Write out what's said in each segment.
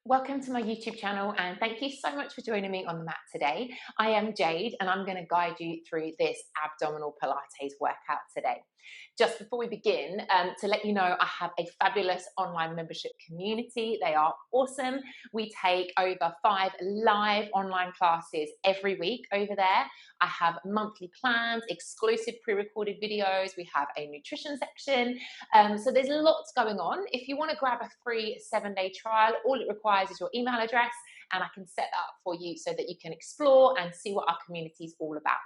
Welcome to my YouTube channel and thank you so much for joining me on the mat today. I am Jade and I'm going to guide you through this abdominal Pilates workout today. Just before we begin, to let you know, I have a fabulous online membership community. They are awesome. We take over 5 live online classes every week over there. I have monthly plans, exclusive pre-recorded videos. We have a nutrition section. So there's lots going on. If you want to grab a free 7-day trial, all it requires is your email address and I can set that up for you so that you can explore and see what our community is all about.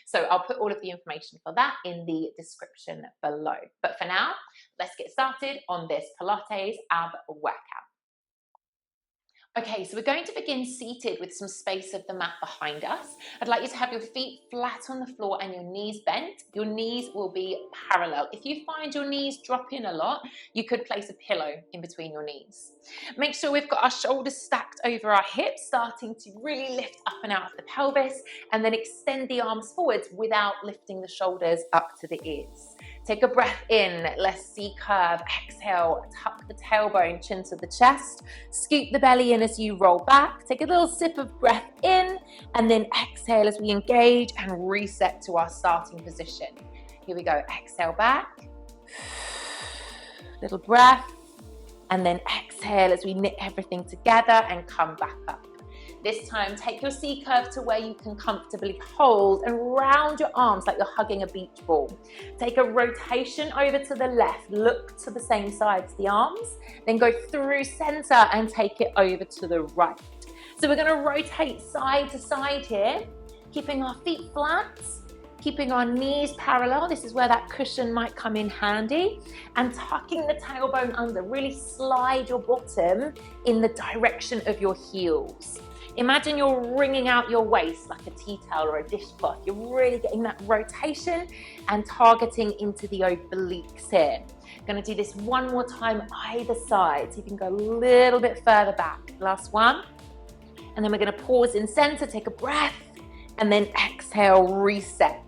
So I'll put all of the information for that in the description below. But for now, let's get started on this Pilates ab workout. Okay, so we're going to begin seated with some space of the mat behind us. I'd like you to have your feet flat on the floor and your knees bent. Your knees will be parallel. If you find your knees drop in a lot, you could place a pillow in between your knees. Make sure we've got our shoulders stacked over our hips, starting to really lift up and out of the pelvis, and then extend the arms forwards without lifting the shoulders up to the ears. Take a breath in, let's C curve, exhale, tuck the tailbone, chin to the chest, scoop the belly in as you roll back, take a little sip of breath in, and then exhale as we engage and reset to our starting position. Here we go, exhale back, little breath, and then exhale as we knit everything together and come back up. This time, take your C curve to where you can comfortably hold and round your arms like you're hugging a beach ball. Take a rotation over to the left, look to the same side as the arms, then go through center and take it over to the right. So we're gonna rotate side to side here, keeping our feet flat, keeping our knees parallel. This is where that cushion might come in handy, and tucking the tailbone under. Really slide your bottom in the direction of your heels. Imagine you're wringing out your waist like a tea towel or a dishcloth. You're really getting that rotation and targeting into the obliques here. Gonna do this one more time either side, so you can go a little bit further back. Last one. And then we're gonna pause in center, take a breath, and then exhale, reset.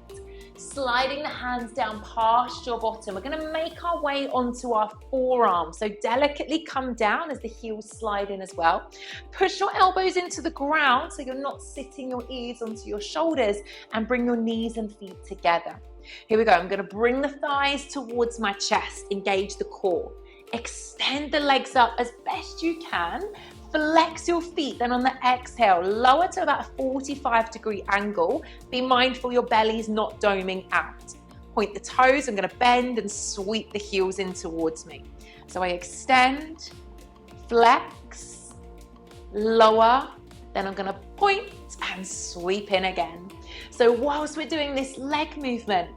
Sliding the hands down past your bottom. We're gonna make our way onto our forearms. So delicately come down as the heels slide in as well. Push your elbows into the ground so you're not sitting your ears onto your shoulders, and bring your knees and feet together. Here we go. I'm gonna bring the thighs towards my chest, engage the core. Extend the legs up as best you can. Flex your feet, then on the exhale, lower to about a 45-degree angle. Be mindful your belly's not doming out. Point the toes, I'm gonna bend and sweep the heels in towards me. So I extend, flex, lower, then I'm gonna point and sweep in again. So whilst we're doing this leg movement,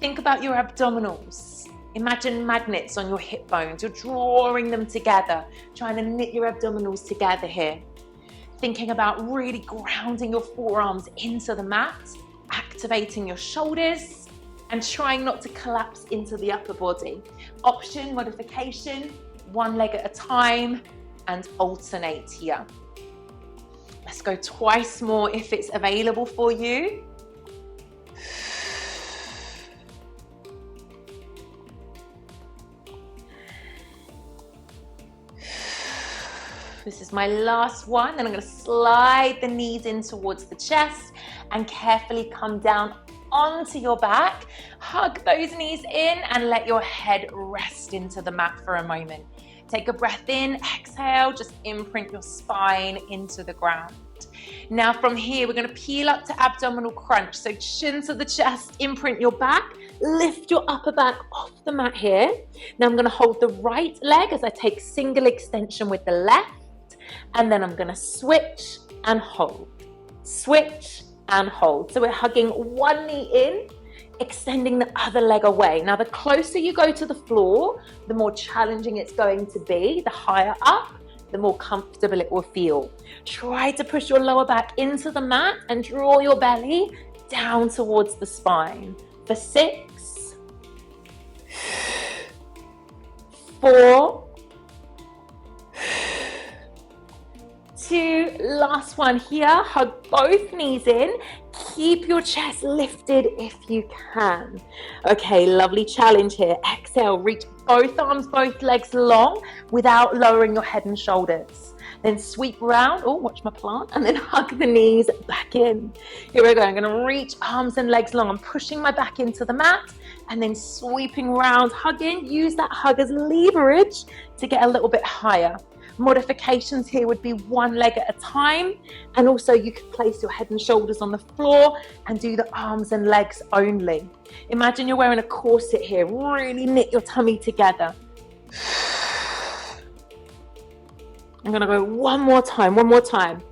think about your abdominals. Imagine magnets on your hip bones. You're drawing them together, trying to knit your abdominals together here. Thinking about really grounding your forearms into the mat, activating your shoulders, and trying not to collapse into the upper body. Option, modification, one leg at a time, and alternate here. Let's go twice more if it's available for you. This is my last one, and I'm going to slide the knees in towards the chest and carefully come down onto your back. Hug those knees in and let your head rest into the mat for a moment. Take a breath in, exhale, just imprint your spine into the ground. Now from here, we're going to peel up to abdominal crunch. So chin to the chest, imprint your back, lift your upper back off the mat here. Now I'm going to hold the right leg as I take single extension with the left. And then I'm gonna switch and hold, switch and hold. So we're hugging one knee in, extending the other leg away. Now the closer you go to the floor, the more challenging it's going to be. The higher up, the more comfortable it will feel. Try to push your lower back into the mat and draw your belly down towards the spine. For 6, 4, 2, last one here. Hug both knees in. Keep your chest lifted if you can. Okay, lovely challenge here. Exhale, reach both arms, both legs long without lowering your head and shoulders. Then sweep around, oh, watch my plant, and then hug the knees back in. Here we go, I'm gonna reach arms and legs long. I'm pushing my back into the mat and then sweeping around, hugging. Use that hug as leverage to get a little bit higher. Modifications here would be one leg at a time, and also you could place your head and shoulders on the floor and do the arms and legs only. Imagine you're wearing a corset here. Really knit your tummy together. I'm gonna go one more time.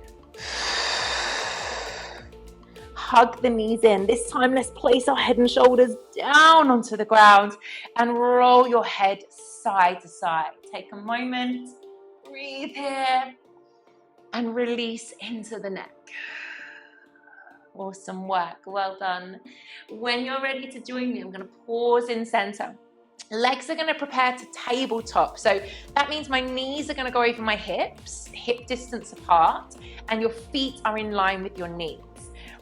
Hug the knees in. This time, let's place our head and shoulders down onto the ground and roll your head side to side. Take a moment, breathe here, and release into the neck. Awesome work, well done. When you're ready to join me, I'm gonna pause in center. Legs are going to prepare to tabletop. So that means my knees are going to go over my hips, hip distance apart, and your feet are in line with your knees.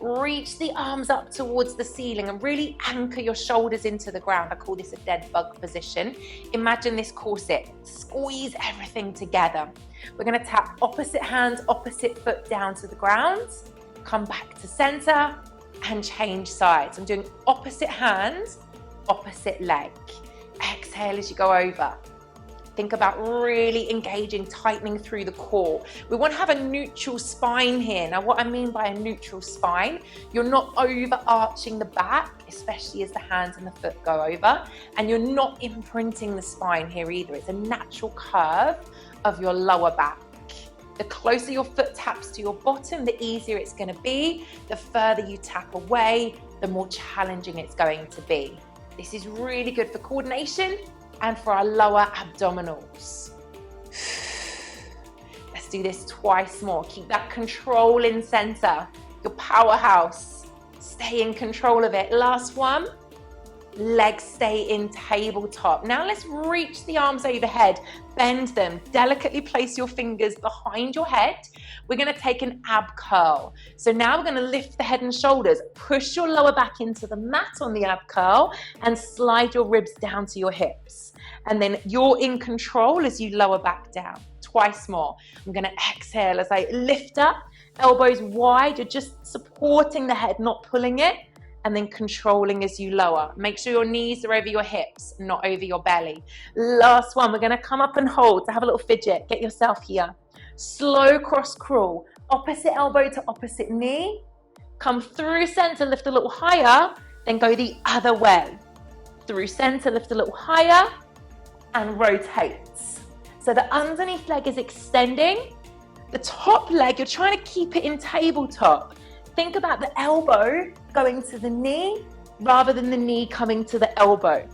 Reach the arms up towards the ceiling and really anchor your shoulders into the ground. I call this a dead bug position. Imagine this corset. Squeeze everything together. We're going to tap opposite hand, opposite foot down to the ground. Come back to center and change sides. I'm doing opposite hand, opposite leg. Exhale as you go over. Think about really engaging, tightening through the core. We want to have a neutral spine here. Now, what I mean by a neutral spine, you're not overarching the back, especially as the hands and the foot go over, and you're not imprinting the spine here either. It's a natural curve of your lower back. The closer your foot taps to your bottom, the easier it's going to be. The further you tap away, the more challenging it's going to be. This is really good for coordination and for our lower abdominals. Let's do this twice more. Keep that control in center. Your powerhouse. Stay in control of it. Last one. Legs stay in tabletop. Now let's reach the arms overhead. Bend them. Delicately place your fingers behind your head. We're going to take an ab curl. So now we're going to lift the head and shoulders. Push your lower back into the mat on the ab curl and slide your ribs down to your hips. And then you're in control as you lower back down. Twice more. I'm going to exhale as I lift up. Elbows wide. You're just supporting the head, not pulling it. And then controlling as you lower. Make sure your knees are over your hips, not over your belly. Last one, we're gonna come up and hold to have a little fidget. Get yourself here. Slow cross crawl, opposite elbow to opposite knee. Come through center, lift a little higher, then go the other way. Through center, lift a little higher, and rotate. So the underneath leg is extending. The top leg, you're trying to keep it in tabletop. Think about the elbow going to the knee rather than the knee coming to the elbow.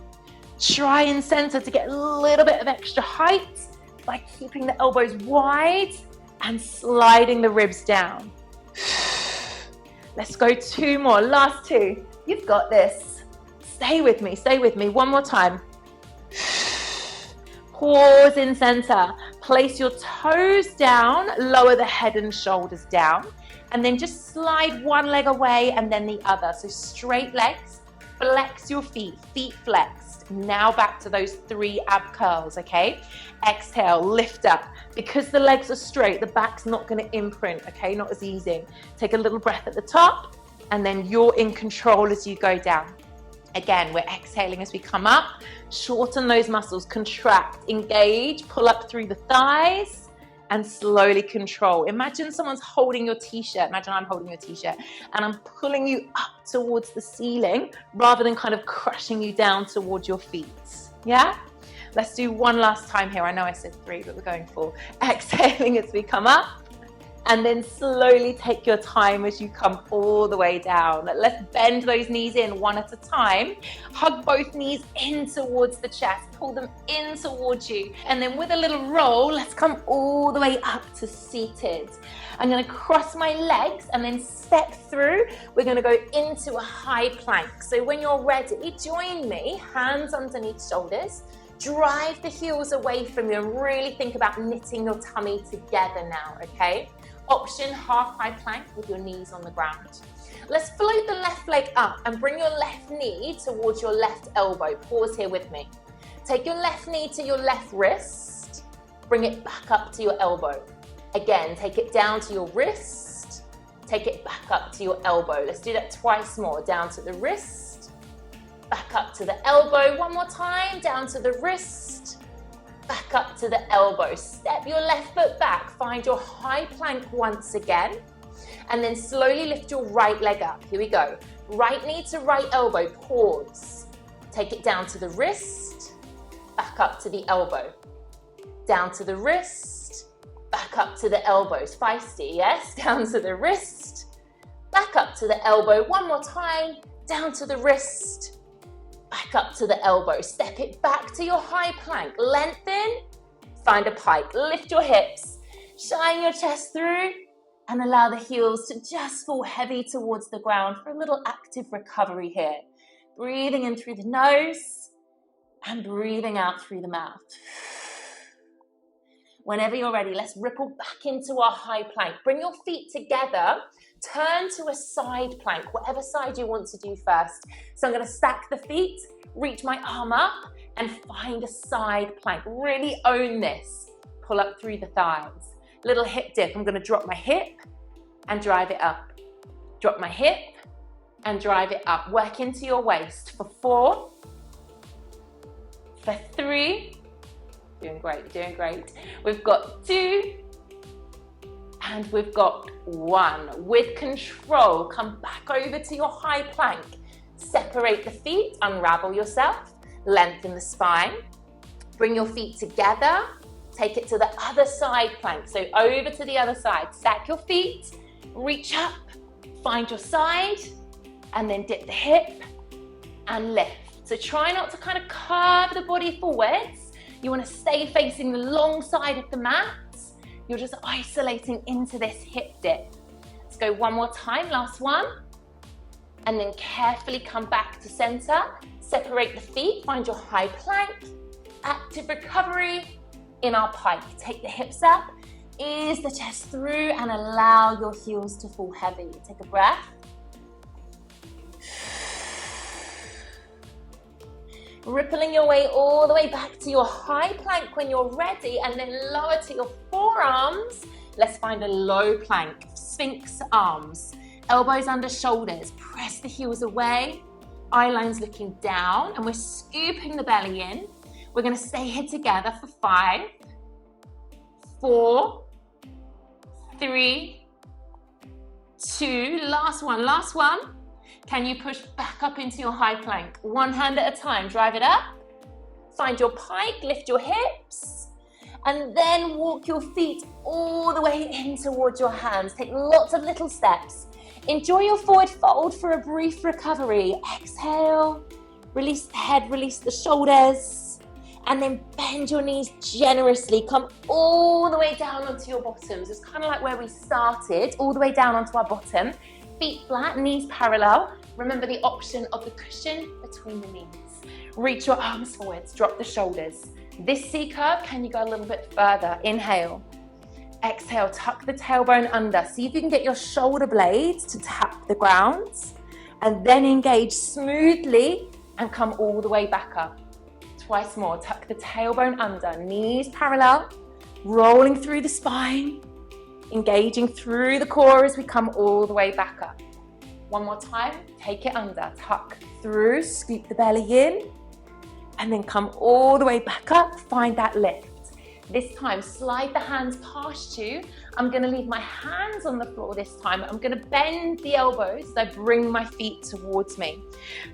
Try in center to get a little bit of extra height by keeping the elbows wide and sliding the ribs down. Let's go two more, last two. You've got this. Stay with me, one more time. Pause in center. Place your toes down, lower the head and shoulders down. And then just slide one leg away and then the other. So straight legs, flex your feet, feet flexed. Now back to those 3 ab curls, okay? Exhale, lift up. Because the legs are straight, the back's not gonna imprint, okay? Not as easy. Take a little breath at the top and then you're in control as you go down. Again, we're exhaling as we come up. Shorten those muscles, contract, engage, pull up through the thighs. And slowly control. Imagine someone's holding your t-shirt. Imagine I'm holding your t-shirt and I'm pulling you up towards the ceiling rather than kind of crushing you down towards your feet. Yeah? Let's do one last time here. I know I said 3, but we're going 4. Exhaling as we come up. And then slowly take your time as you come all the way down. Let's bend those knees in one at a time. Hug both knees in towards the chest. Pull them in towards you. And then with a little roll, let's come all the way up to seated. I'm gonna cross my legs and then step through. We're gonna go into a high plank. So when you're ready, join me, hands underneath shoulders. Drive the heels away from you and really think about knitting your tummy together now, okay? Option half high plank with your knees on the ground. Let's float the left leg up and bring your left knee towards your left elbow. Pause here with me. Take your left knee to your left wrist. Bring it back up to your elbow. Again, take it down to your wrist. Take it back up to your elbow. Let's do that twice more. Down to the wrist. Back up to the elbow. One more time. Down to the wrist. Back up to the elbow. Step your left foot back. Find your high plank once again. And then slowly lift your right leg up. Here we go. Right knee to right elbow. Pause. Take it down to the wrist. Back up to the elbow. Down to the wrist. Back up to the elbows. Feisty, yes? Down to the wrist. Back up to the elbow. One more time. Down to the wrist. Back up to the elbow. Step it back to your high plank. Lengthen. Find a pike. Lift your hips. Shine your chest through. And allow the heels to just fall heavy towards the ground for a little active recovery here. Breathing in through the nose and breathing out through the mouth. Whenever you're ready, let's ripple back into our high plank. Bring your feet together. Turn to a side plank, whatever side you want to do first. So I'm going to stack the feet, reach my arm up, and find a side plank. Really own this. Pull up through the thighs. Little hip dip. I'm going to drop my hip and drive it up. Drop my hip and drive it up. Work into your waist for 4, for 3. Doing great, doing great. We've got 2, and we've got 1. With control, come back over to your high plank. Separate the feet, unravel yourself, lengthen the spine. Bring your feet together. Take it to the other side plank. So over to the other side. Stack your feet, reach up, find your side, and then dip the hip and lift. So try not to kind of curve the body forwards. You want to stay facing the long side of the mat. You're just isolating into this hip dip. Let's go one more time, last one. And then carefully come back to center. Separate the feet, find your high plank. Active recovery in our pike. Take the hips up, ease the chest through, and allow your heels to fall heavy. Take a breath. Rippling your way all the way back to your high plank when you're ready, and then lower to your forearms. Let's find a low plank, Sphinx arms, elbows under shoulders. Press the heels away, eye lines looking down, and we're scooping the belly in. We're going to stay here together for 5, 4, 3, 2, last one, last one. Can you push back up into your high plank? One hand at a time, drive it up. Find your pike, lift your hips, and then walk your feet all the way in towards your hands. Take lots of little steps. Enjoy your forward fold for a brief recovery. Exhale, release the head, release the shoulders, and then bend your knees generously. Come all the way down onto your bottoms. It's kind of like where we started, all the way down onto our bottom. Feet flat, knees parallel. Remember the option of the cushion between the knees. Reach your arms forwards, drop the shoulders. This C curve, can you go a little bit further? Inhale. Exhale, tuck the tailbone under. See if you can get your shoulder blades to tap the ground. And then engage smoothly and come all the way back up. Twice more, tuck the tailbone under, knees parallel, rolling through the spine. Engaging through the core as we come all the way back up. One more time, take it under, tuck through, scoop the belly in, and then come all the way back up, find that lift. This time, slide the hands past you. I'm gonna leave my hands on the floor this time. I'm gonna bend the elbows as I bring my feet towards me.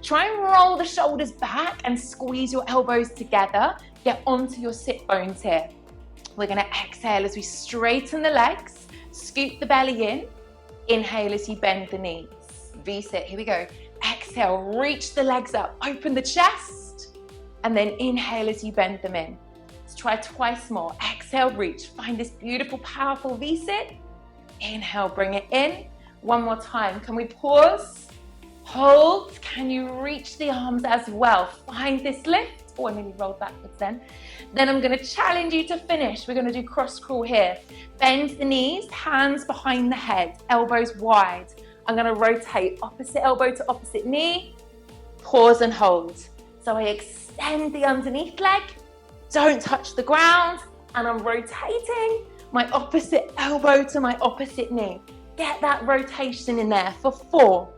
Try and roll the shoulders back and squeeze your elbows together. Get onto your sit bones here. We're gonna exhale as we straighten the legs, scoop the belly in. Inhale as you bend the knees. V-sit, here we go. Exhale, reach the legs up, open the chest, and then inhale as you bend them in. Let's try twice more. Exhale, reach, find this beautiful, powerful V-sit. Inhale, bring it in. One more time, can we pause? Hold, can you reach the arms as well? Find this lift. Oh, I nearly rolled backwards then. Then I'm gonna challenge you to finish. We're gonna do cross crawl here. Bend the knees, hands behind the head, elbows wide. I'm gonna rotate opposite elbow to opposite knee. Pause and hold. So I extend the underneath leg, don't touch the ground, and I'm rotating my opposite elbow to my opposite knee. Get that rotation in there for 4.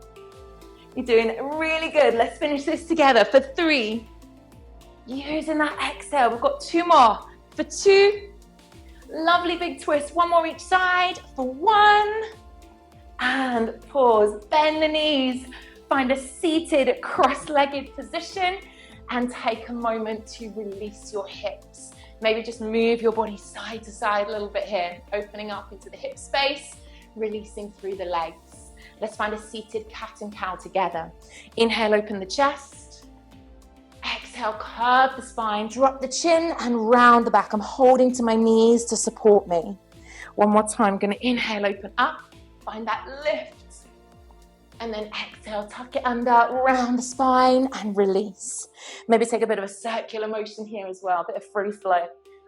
You're doing really good. Let's finish this together for 3. Using that exhale, we've got 2 more. For 2, lovely big twist. 1 more each side for 1. And pause, bend the knees. Find a seated cross-legged position and take a moment to release your hips. Maybe just move your body side to side a little bit here, opening up into the hip space, releasing through the legs. Let's find a seated cat and cow together. Inhale, open the chest. Exhale, curve the spine, drop the chin and round the back. I'm holding to my knees to support me. One more time, I'm gonna inhale, open up, find that lift. And then exhale, tuck it under, round the spine and release. Maybe take a bit of a circular motion here as well, a bit of free flow.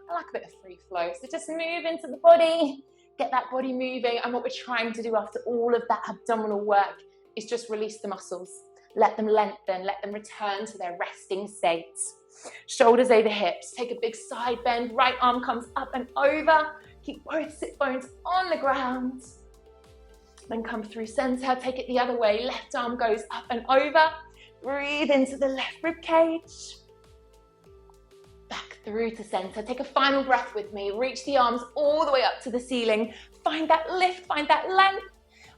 I like a bit of free flow. So just move into the body, get that body moving. And what we're trying to do after all of that abdominal work is just release the muscles. Let them lengthen, let them return to their resting states. Shoulders over hips, take a big side bend, right arm comes up and over. Keep both sit bones on the ground. Then come through center, take it the other way. Left arm goes up and over. Breathe into the left rib cage. Back through to center. Take a final breath with me. Reach the arms all the way up to the ceiling. Find that lift, find that length.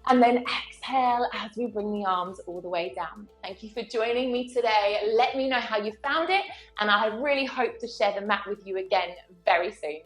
And then exhale as we bring the arms all the way down. Thank you for joining me today. Let me know how you found it. And I really hope to share the mat with you again very soon.